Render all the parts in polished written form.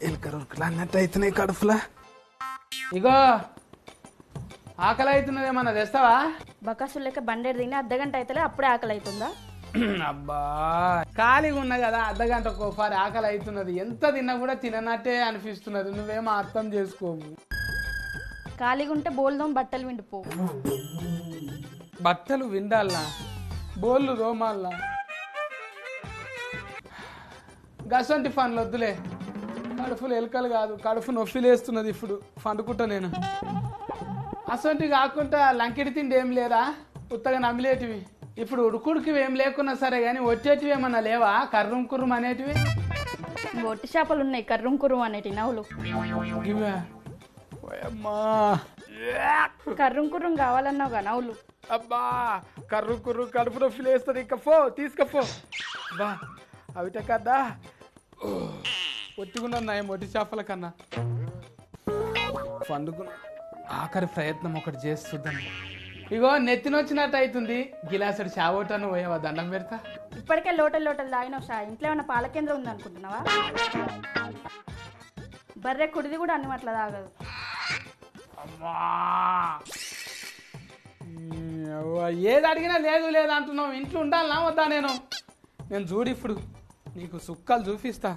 ఎలుకరుకులు అన్నట్టు అవుతున్నాయి కడుపులా. ఇగో ఆకలి అవుతున్నది, ఏమన్నా తెస్తావా? బకాసులు లెక్క బండేడు తిని అర్ధగంట అయితే అప్పుడే ఆకలి అవుతుందా? అబ్బా ఖాళీగా ఉన్నా కదా, అర్ధగంటకు ఒకసారి ఆకలి అవుతున్నది. ఎంత తిన్నా కూడా తిననట్టే అనిపిస్తున్నది. నువ్వేమో అర్థం చేసుకోవు. ఖాళీగా ఉంటే బోల్దోం బట్టలు విండిపో. బట్టలు విండాలా, బోళ్ళు రోమాల్లా, గసంటి పనులు వద్దులే. కడుపులు ఎలుకలు కాదు, కడుపు నొప్పి లేస్తున్నది. ఇప్పుడు పండుకుంటా నేను. అసంటి కాకుండా లంకిడి తిండి ఏం లేదా? ఉత్తగా నమ్మిలేటివి. ఇప్పుడు ఉడుకుడికి ఏం లేకున్నా సరే కానీ వచ్చేటివి ఏమన్నా లేవా? కర్రం కుర్రం అనేటివి. ఒట్టి చేపలు ఉన్నాయి కర్రం కుర్రం అనేటి నవ్వులు. కర్రం కుర్రం కావాలన్నావుగా నవ్వులు. అబ్బా కర్రు కుర్రు కడుపు నొప్పి లేస్తుంది. ఇంకా పో తీసుకపో. బా అవిట కదా ఒత్తుకున్నాయి మొట్టి చేపల కన్నా. పండుకున్న ఆఖరి ప్రయత్నం ఒకటి చేస్తుందని. ఇగో నెత్తినొచ్చినట్టు అవుతుంది. గిలాసుడు చావోటాను పోయావా? దండం పెడతా. ఇప్పటికే లోటలు తాగిన షా. ఇంట్లో ఏమైనా పాల కేంద్రం ఉందనుకుంటున్నావా? బర్రె కుడిది కూడా అన్ని అట్లా తాగదు. అమ్మా ఏది అడిగినా లేదు లేదు అంటున్నావు. ఇంట్లో ఉండాలనా వద్దా? నేను చూడు ఇప్పుడు నీకు సుక్కలు చూపిస్తా.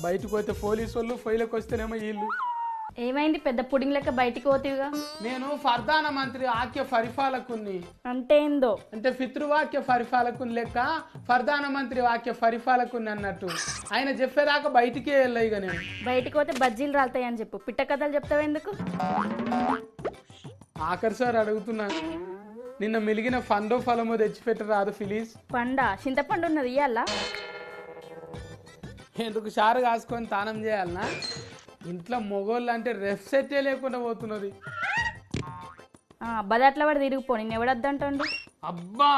బయటకు పోతే పోలీసు వాళ్ళు, ఫైలకు వస్తేనేమో వీళ్ళు. ఏమైంది? పెద్ద పుడింగ్ లెక్క బయటికి పోతీవిగా. నేను ప్రధానమంత్రి వాక్య పరిపాలకుని. అంటే ఏందో? అంటే పితృవాక్య పరిపాలకుని లెక్క ప్రధానమంత్రి వాక్య పరిపాలకుని అన్నట్టు. ఆయన చెప్పేదాకా బయటికే వెళ్ళాయిగా. నేను బయటికి పోతే బజ్జీలు రాలుతాయని చెప్పు. పిట్ట కథలు చెప్తావు ఎందుకు? ఆఖరి సార్ అడుగుతున్నా, నిన్న మిలిగిన పండో ఫలమో తెచ్చిపెట్టరాదు ప్లీజ్. పండా? చింతపండు ఉన్నది ఇయ్యాలా? ఎందుకు షారు కాసుకొని తానం చేయాలనా? ఇంట్లో మొగోళ్ళు అంటే రెఫ్సెట్టే లేకుండా పోతున్నది. బదట్ల వాడు తిరిగిపో. నేను ఎవడద్దంటాడు? అబ్బా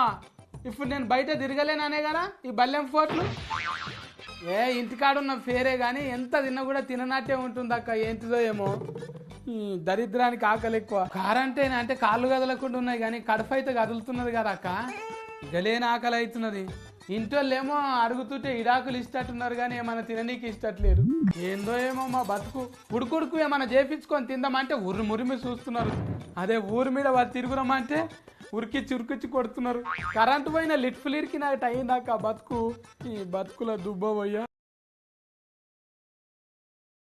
ఇప్పుడు నేను బయట తిరగలేననే కదా ఈ బల్లెం ఫోట్లు. ఇంటికాడున్న ఫేరే కానీ ఎంత తిన్నా కూడా తిననట్టే ఉంటుంది అక్క. ఏంటిదో ఏమో దరిద్రానికి ఆకలి ఎక్కువ. కారంటేనే అంటే కాళ్ళు కదలకుండా ఉన్నాయి కానీ కడుపు అయితే కదులుతున్నది కదా అక్క. గలేని ఆకలి అవుతున్నది. ఇంటోళ్ళేమో అడుగుతుంటే ఇడాకులు ఇష్టట్టున్నారు కానీ ఏమన్నా తిననీకి ఇష్టట్లేరు. ఏందో ఏమో మా బతుకు. ఉడుకుడుకు ఏమన్నా చేపించుకొని తిందామంటే మురిమి చూస్తున్నారు. అదే ఊరి మీద వాళ్ళు తిరుగురమంటే ఉరికిచ్చి కొడుతున్నారు. కరెంటు పోయిన లిట్ ఫ్లీర్కి నాకు అయిందాక బతుకు. ఈ బతుకుల దుబ్బ పోయ్యా.